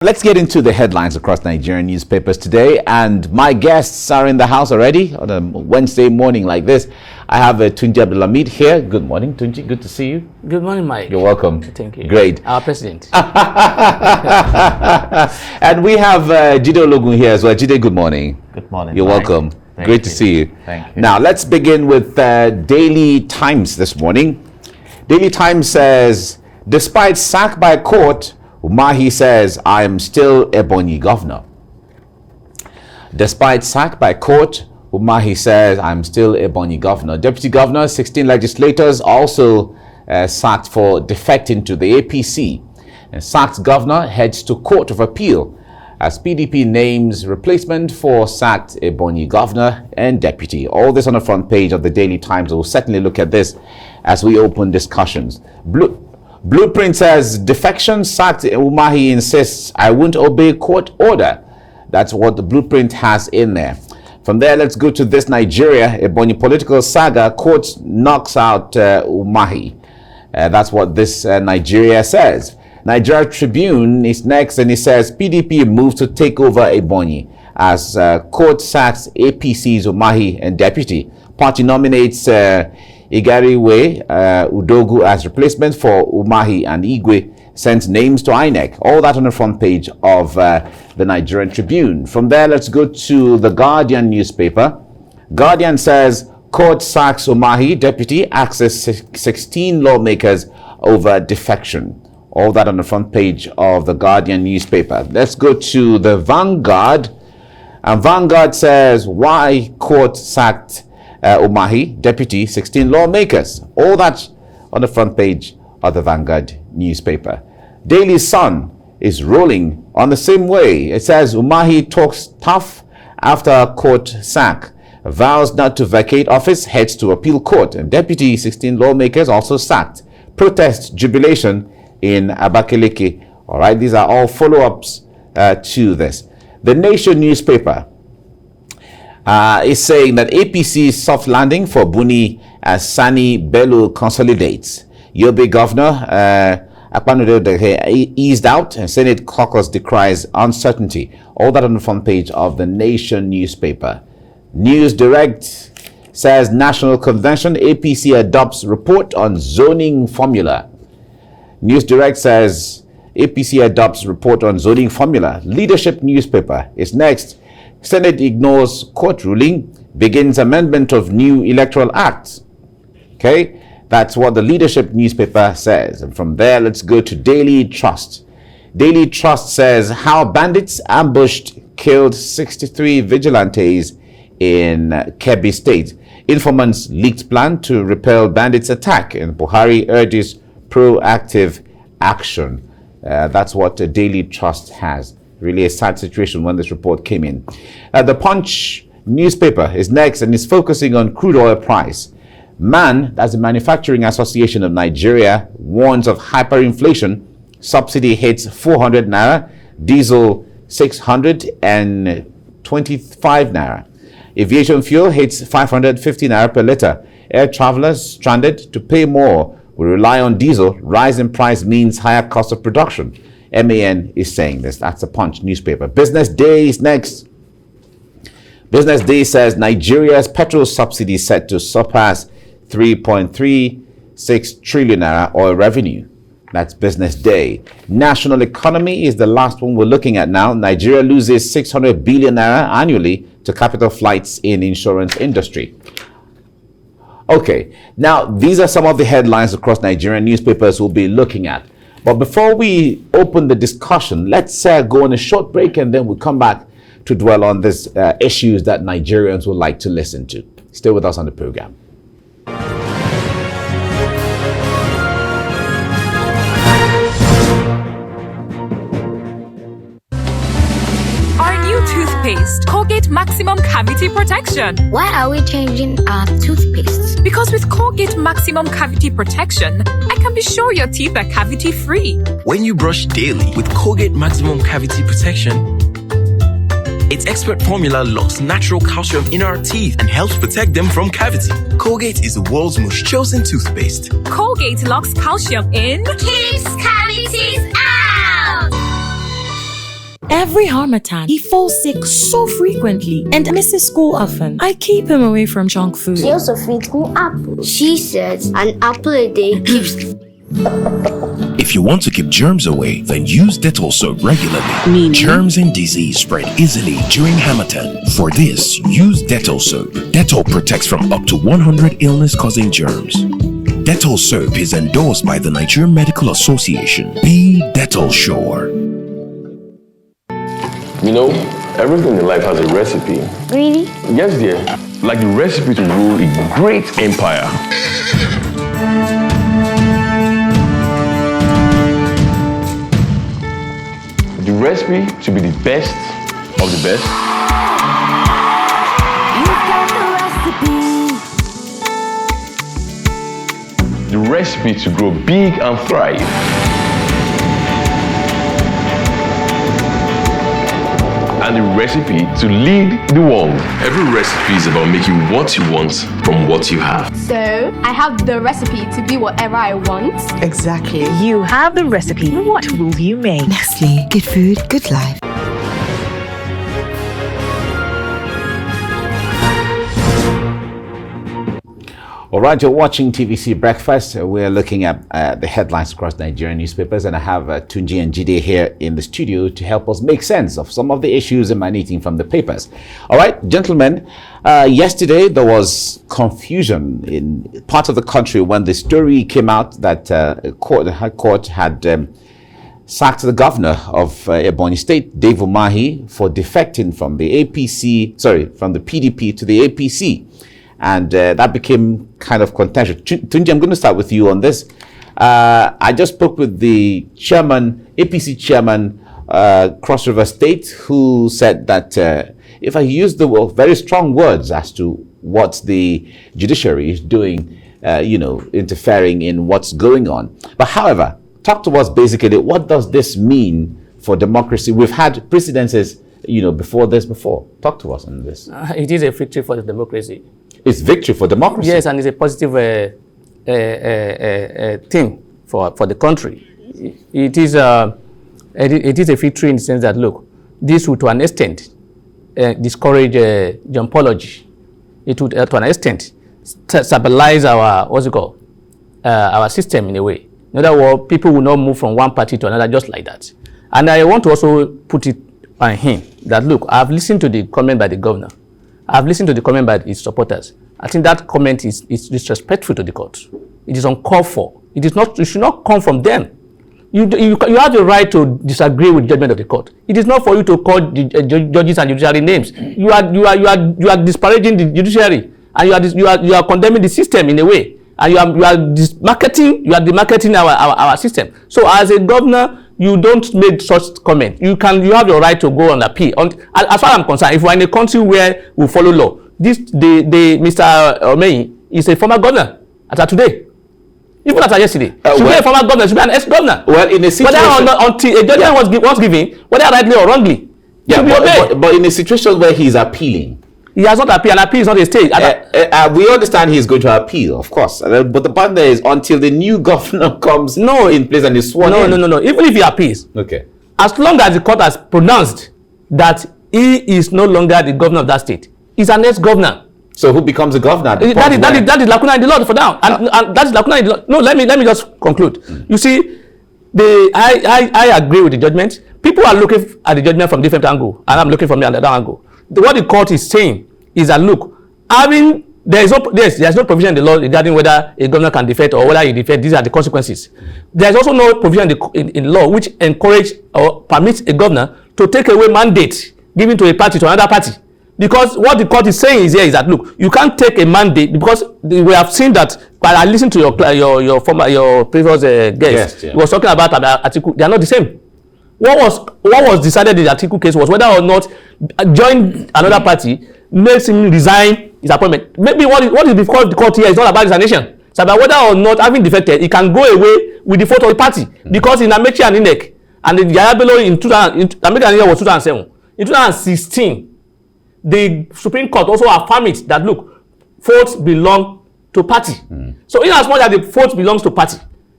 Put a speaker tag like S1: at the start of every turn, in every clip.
S1: Let's get into the headlines across Nigerian newspapers today, and my guests are in the house already on a Wednesday morning like this. I have Tunji Abdulhamid here. Good morning, Tunji. Good to see you.
S2: Good morning, Mike.
S1: You're welcome.
S2: Thank you.
S1: Great.
S2: Our president.
S1: And we have Jide Ologun here as well. Jide, good morning.
S3: Good morning.
S1: You're
S3: Mike.
S1: welcome.
S3: Thank
S1: Great
S3: you.
S1: to see you.
S3: Thank you.
S1: Now, let's begin with Daily Times this morning. Daily Times says, despite sack by court, Umahi says, I am still Ebonyi governor. Despite sack by court, Umahi says, I'm still Ebonyi governor. Deputy governor, 16 legislators also sacked for defecting to the APC. And sacked governor heads to Court of Appeal as PDP names replacement for sacked Ebonyi governor and deputy. All this on the front page of the Daily Times. We'll certainly look at this as we open discussions. Blueprint says defection sacked. Umahi insists I won't obey court order. That's what the Blueprint has in there. From there, let's go to this Nigeria. Ebonyi political saga. Court knocks out Umahi. That's what this Nigeria says. Nigeria Tribune is next, and it says PDP moves to take over Ebonyi as court sacks APC's Umahi and deputy. Party nominates Igariwe Udogu as replacement for Umahi, and Igwe sends names to INEC. All that on the front page of the Nigerian Tribune. From there, let's go to the Guardian newspaper. Guardian says court sacks Umahi, deputy access 16 lawmakers over defection. All that on the front page of the Guardian newspaper. Let's go to the Vanguard. And Vanguard says why court sacked Umahi, deputy, 16 lawmakers. All that on the front page of the Vanguard newspaper. Daily Sun is rolling on the same way. It says Umahi talks tough after court sack. Vows not to vacate office, heads to appeal court. And deputy, 16 lawmakers also sacked. Protest jubilation in Abakaliki. All right, these are all follow-ups to this. The Nation newspaper is saying that APC soft landing for Buni as Sani Bello consolidates. Yobe governor Akpanudo eased out, and Senate caucus decries uncertainty. All that on the front page of the Nation newspaper. News Direct says National Convention APC adopts report on zoning formula. News Direct says APC adopts report on zoning formula. Leadership newspaper is next. Senate ignores court ruling, begins amendment of new electoral act. Okay, that's what the Leadership newspaper says. And from there, let's go to Daily Trust. Daily Trust says how bandits ambushed, killed 63 vigilantes in Kebbi State. Informants leaked plan to repel bandits' attack, and Buhari urges proactive action. That's what the Daily Trust has. Really a sad situation when this report came in. The Punch newspaper is next, and is focusing on crude oil price. MAN, that's the Manufacturing Association of Nigeria, warns of hyperinflation. Subsidy hits 400 naira, diesel 625 naira. Aviation fuel hits 550 naira per liter. Air travelers stranded to pay more will rely on diesel. Rise in price means higher cost of production. MAN is saying this. That's the Punch newspaper. Business Day is next. Business Day says Nigeria's petrol subsidy set to surpass 3.36 trillion naira oil revenue. That's Business Day. National economy is the last one we're looking at now. Nigeria loses 600 billion naira annually to capital flights in insurance industry. Okay, now these are some of the headlines across Nigerian newspapers we'll be looking at. But before we open the discussion, let's go on a short break, and then we'll come back to dwell on these issues that Nigerians would like to listen to. Stay with us on the program.
S4: Toothpaste, Colgate Maximum Cavity Protection.
S5: Why are we changing our toothpaste?
S4: Because with Colgate Maximum Cavity Protection, I can be sure your teeth are cavity free.
S6: When you brush daily with Colgate Maximum Cavity Protection, its expert formula locks natural calcium in our teeth and helps protect them from cavity. Colgate is the world's most chosen toothpaste.
S4: Colgate locks calcium in,
S5: keeps cavities out.
S2: Every harmattan, he falls sick so frequently and misses school often. I keep him away from junk food.
S5: She also feeds me apples. She says an apple a day keeps...
S3: If you want to keep germs away, then use Dettol soap regularly.
S7: Meaning?
S3: Germs and disease spread easily during harmattan. For this, use Dettol soap. Dettol protects from up to 100 illness-causing germs. Dettol soap is endorsed by the Nigerian Medical Association. Be Dettol sure.
S8: You know, everything in life has a recipe.
S5: Really?
S8: Yes, dear. Like the recipe to rule a great empire. The recipe to be the best of the best.
S7: You've got the recipe.
S8: The recipe to grow big and thrive. And the recipe to lead the world. Every recipe is about making what you want from what you have.
S9: So, I have the recipe to be whatever I want.
S10: Exactly.
S11: You have the recipe. What will you make?
S10: Nestle. Good food, good life.
S1: All right, you're watching TVC Breakfast. We're looking at the headlines across Nigerian newspapers, and I have Tunji and Jide here in the studio to help us make sense of some of the issues emanating from the papers. All right, gentlemen, yesterday there was confusion in parts of the country when the story came out that the High Court had sacked the governor of Ebonyi State, Dave Umahi, for defecting from the from the PDP to the APC. And that became kind of contentious. Tunji, I'm going to start with you on this. I just spoke with the APC chairman, Cross River State, who said that if I use the very strong words as to what the judiciary is doing, interfering in what's going on. But however, talk to us basically, what does this mean for democracy? We've had precedences, before. Talk to us on this.
S12: It is a victory for the democracy.
S1: It's victory for democracy.
S12: Yes, and it's a positive thing for the country. It is a victory in the sense that, look, this would to an extent discourage jumpology. It would to an extent stabilize our our system in a way. In other words, people will not move from one party to another just like that. And I want to also put it on him that, look, I've listened to the comment by the governor. I've listened to the comment by his supporters. I think that comment is disrespectful to the court. It is uncalled for. It is not. It should not come from them. You have the right to disagree with judgment of the court. It is not for you to call the judges and judiciary names. You are disparaging the judiciary, and you are condemning the system in a way, and you are demarketing our system. So as a governor, you don't make such comment. You have the right to go on appeal. As far as I'm concerned, if we're in a country where we follow law, Mr. Umahi is a former governor as of today. Even as of yesterday. Should be a former governor, should be an ex-governor.
S1: Well, in a situation...
S12: Whether until a judgment was given, whether rightly or wrongly,
S1: should be obeyed. But in a situation where he's appealing...
S12: He has not appealed, and appeal is not a stage.
S1: We understand he's going to appeal, of course. But the point there is, until the new governor comes in place and is sworn in...
S12: No. Even if he appeals,
S1: okay,
S12: as long as the court has pronounced that he is no longer the governor of that state, he's an ex-governor.
S1: So who becomes the governor?
S12: That is lacuna in the law for now. And that is lacuna in the law. No, let me just conclude. You see, I agree with the judgment. People are looking at the judgment from different angle, and I'm looking from the other angle. What the court is saying is that, look, there's no provision in the law regarding whether a governor can defect or whether he defect. These are the consequences. There's also no provision in law which encourage or permits a governor to take away mandate given to a party to another party. Because what the court is saying is that, look, you can't take a mandate, because we have seen that. But I listened to your previous guest. He was talking about article. They are not the same. What was decided in the article case was whether or not join another party makes him resign his appointment. Maybe what is before the court here is not about resignation. It's about whether or not, having defected, he can go away with the vote of the party. Because in Amechi and Indek and the Yayabelo in 2007, in 2016. The Supreme Court also affirmed it that, look, votes belong to party. So in as much as the vote belongs to party,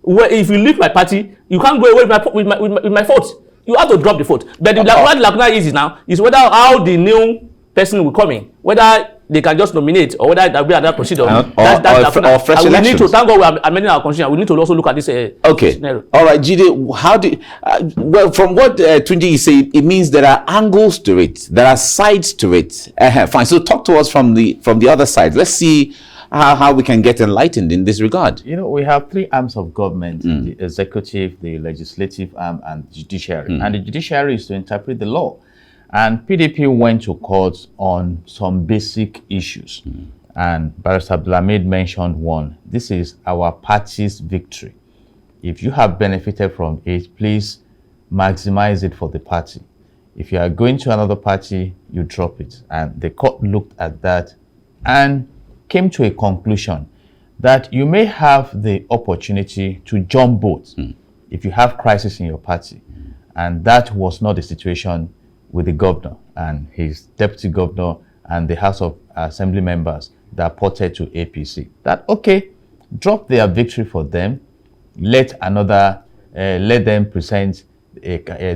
S12: if you leave my party, you can't go away with my vote. you have to drop the vote. But the lacuna is now is whether how the new person will come in, whether they can just nominate or whether there will be another procedure.
S1: Or fresh
S12: we
S1: elections.
S12: need to, thank God we are amending our constitution. We need to also look at this scenario.
S1: All right, Jide, how do well, from what Tunji is saying, it means there are angles to it, there are sides to it. Fine. So talk to us from the other side. Let's see how we can get enlightened in this regard.
S7: You know, we have three arms of government: the executive, the legislative arm, and the judiciary. And the judiciary is to interpret the law. And PDP went to court on some basic issues. And Barrister Abdulhamid mentioned one. This is our party's victory. If you have benefited from it, please maximize it for the party. If you are going to another party, you drop it. And the court looked at that and came to a conclusion that you may have the opportunity to jump boat if you have crisis in your party. And that was not the situation with the governor and his deputy governor and the House of Assembly members that ported to APC. That, okay, drop their victory for them, let them present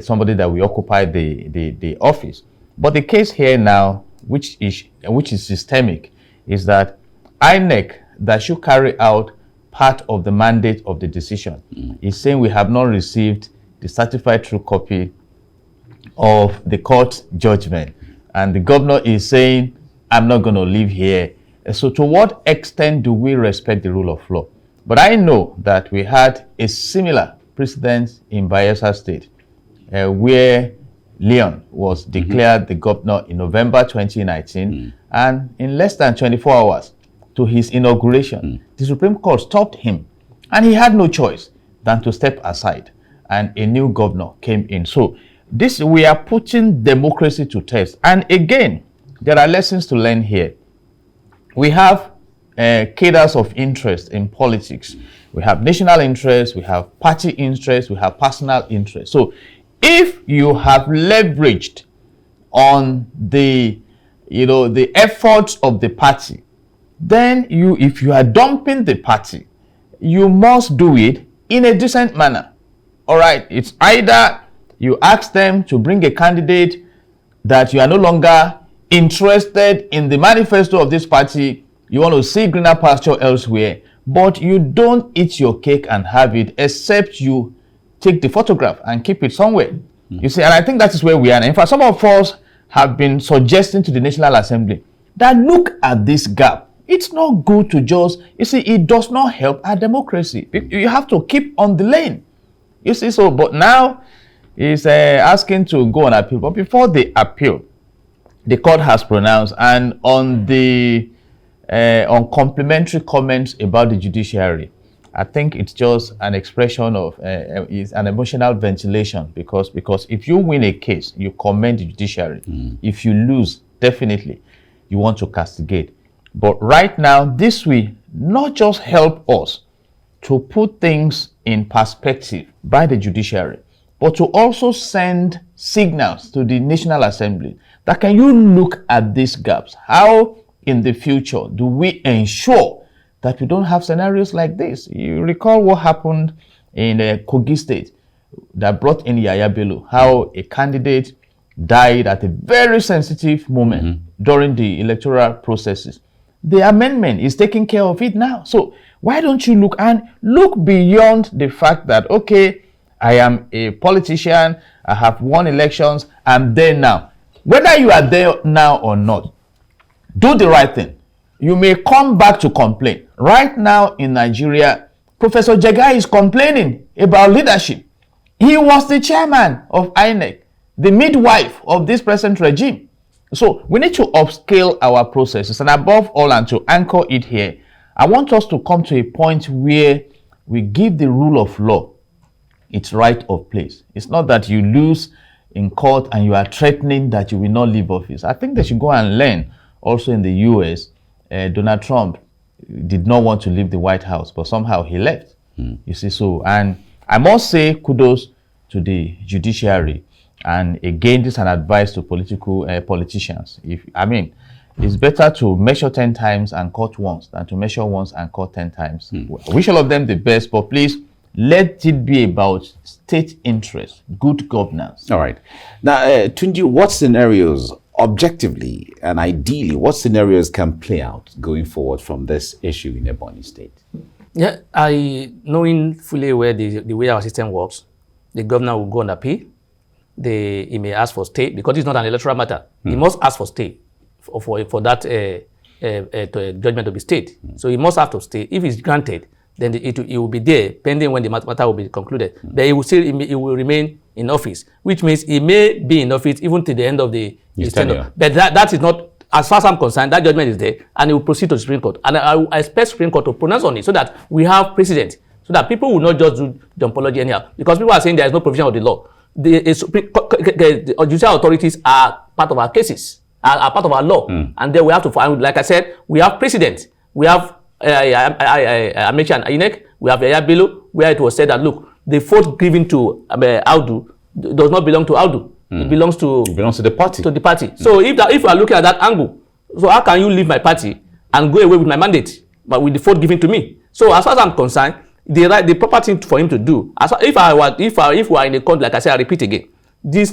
S7: somebody that will occupy the office. But the case here now, which is systemic, is that INEC that should carry out part of the mandate of the decision is saying we have not received the certified true copy of the court judgment, and the governor is saying, I'm not going to live here. So to what extent do we respect the rule of law? But I know that we had a similar precedent in Bayelsa State, where Leon was declared the governor in November 2019, and in less than 24 hours to his inauguration, the Supreme Court stopped him, and he had no choice than to step aside, and a new governor came in. So we are putting democracy to test. And again, there are lessons to learn here. We have cadres of interest in politics. We have national interest, we have party interest, we have personal interest. So if you have leveraged on the efforts of the party, then if you are dumping the party, you must do it in a decent manner. All right, it's either you ask them to bring a candidate that you are no longer interested in the manifesto of this party, you want to see greener pasture elsewhere, but you don't eat your cake and have it, except you take the photograph and keep it somewhere. You see, and I think that is where we are. And in fact, some of us have been suggesting to the National Assembly that look at this gap. It's not good to just, you see, it does not help our democracy. You have to keep on the lane. You see, so, but now is asking to go on appeal. But before the appeal, the court has pronounced, and on complimentary comments about the judiciary, I think it's just an expression of is an emotional ventilation, because if you win a case, you commend the judiciary. If you lose, definitely you want to castigate. But right now, this will not just help us to put things in perspective by the judiciary, but to also send signals to the National Assembly that can you look at these gaps? How in the future do we ensure that we don't have scenarios like this? You recall what happened in Kogi State that brought in Yaya Bello, how a candidate died at a very sensitive moment during the electoral processes. The amendment is taking care of it now. So why don't you look beyond the fact that, okay, I am a politician, I have won elections, I'm there now. Whether you are there now or not, do the right thing. You may come back to complain. Right now in Nigeria, Professor Jega is complaining about leadership. He was the chairman of INEC, the midwife of this present regime. So we need to upscale our processes, and above all, and to anchor it here, I want us to come to a point where we give the rule of law its right of place. It's not that you lose in court and you are threatening that you will not leave office. I think they should go and learn. Also in the US, Donald Trump did not want to leave the White House, but somehow he left. You see, so, and I must say kudos to the judiciary. And again, this is an advice to politicians. It's better to measure 10 times and cut once than to measure once and cut 10 times. I wish all of them the best, but please Let it be about state interest, good governance.
S1: All right. Now, Tunji, what scenarios, objectively and ideally, what scenarios can play out going forward from this issue in Ebonyi State?
S12: Yeah, knowing fully where the way our system works, the governor will go on appeal. He may ask for stay because it's not an electoral matter. He must ask for stay for that judgment to be stayed. So he must have to stay. If it's granted, then it will be there pending when the matter will be concluded. But he will remain in office, which means he may be in office even to the end of his tenure. But that is not, as far as I'm concerned, that judgment is there, and it will proceed to the Supreme Court. And I expect Supreme Court to pronounce on it so that we have precedent, so that people will not just do jumpology anyhow. Because people are saying there is no provision of the law. The judicial authorities are part of our cases, are part of our law, and then we have to find, like I said, we have precedent. We have I mentioned INEC, we have Bello, where it was said that, look, the vote given to Audu does not belong to Audu. It belongs to
S1: the party.
S12: So if you are looking at that angle, so how can you leave my party and go away with my mandate, but with the vote given to me? So as far as I'm concerned, the proper thing for him to do, if we are in a country, like I said, I repeat again, it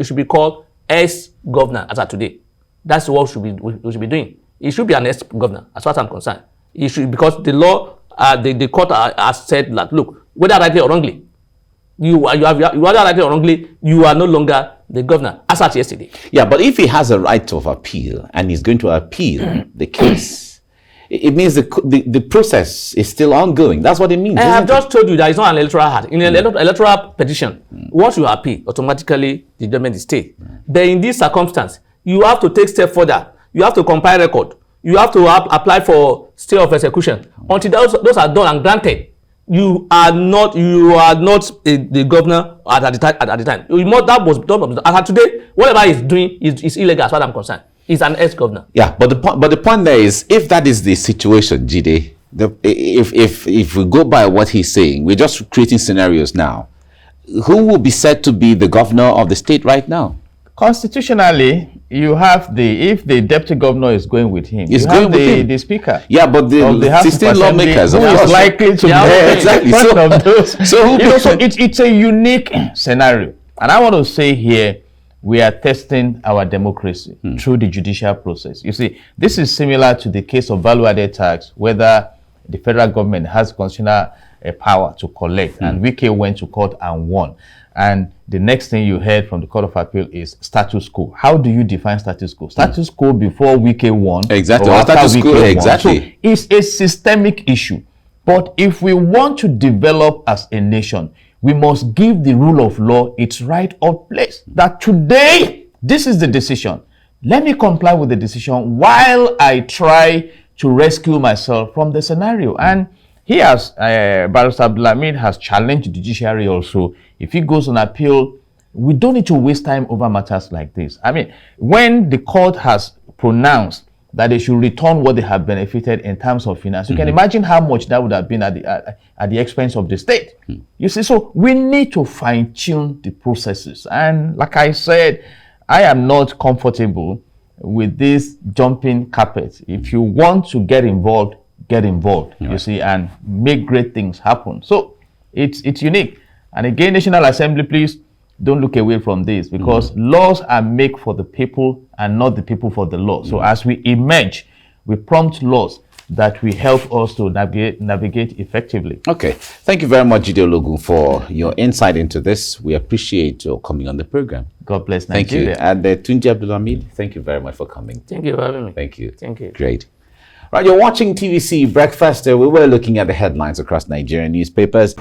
S12: should be called ex-governor as of today. That's what we should be doing. It should be an ex-governor, as far as I'm concerned. It should, because the law, the court has said that, look, whether rightly or wrongly, whether rightly or wrongly, you are no longer the governor, as at yesterday.
S1: Yeah, but if he has a right of appeal and he's going to appeal the case, it means the process is still ongoing. That's what it means.
S12: I have just told you that it's not an electoral hard. In an electoral petition, once you appeal, automatically the judgment is stayed. But in this circumstance, you have to take step further. You have to compile record. You have to apply for stay of execution. Until those are done and granted, you are not the governor at the time. That was done. As today, whatever he's doing is illegal as far as I'm concerned. He's an ex-governor.
S1: Yeah, but the point there is, if that is the situation, Jide, if we go by what he's saying, we're just creating scenarios now. Who will be said to be the governor of the state right now?
S7: Constitutionally, you have if the deputy governor is going with him, you have the speaker.
S1: Yeah, but the 16 lawmakers
S7: who is likely to be
S1: exactly.
S7: one of those. So it's a unique scenario, and I want to say here, we are testing our democracy through the judicial process. You see, this is similar to the case of value-added tax, whether the federal government has constitutional power to collect, and Wike went to court and won. And the next thing you heard from the Court of Appeal is status quo. How do you define status quo? Status quo before Wike won.
S1: Exactly. Or status quo, exactly.
S7: So it's a systemic issue. But if we want to develop as a nation, we must give the rule of law its right of place. That today, this is the decision. Let me comply with the decision while I try to rescue myself from the scenario. And he has, Barrister Abdulhamid has challenged the judiciary also. If he goes on appeal, we don't need to waste time over matters like this. I mean, when the court has pronounced that they should return what they have benefited in terms of finance, you can imagine how much that would have been at the expense of the state. You see, so we need to fine-tune the processes. And like I said, I am not comfortable with this jumping carpet. If you want to get involved, you see, and make great things happen. So it's unique. And again, National Assembly, please don't look away from this, because laws are made for the people and not the people for the law. So as we emerge, we prompt laws that will help us to navigate effectively.
S1: Okay. Thank you very much, Jide Ologun, for your insight into this. We appreciate your coming on the program.
S7: God bless Nigeria.
S1: Thank you. And Tunji Abdulhamid, thank you very much for coming.
S12: Thank you for having me.
S1: Thank you.
S12: Thank you.
S1: Great. Right, you're watching TVC Breakfast. We were looking at the headlines across Nigerian newspapers.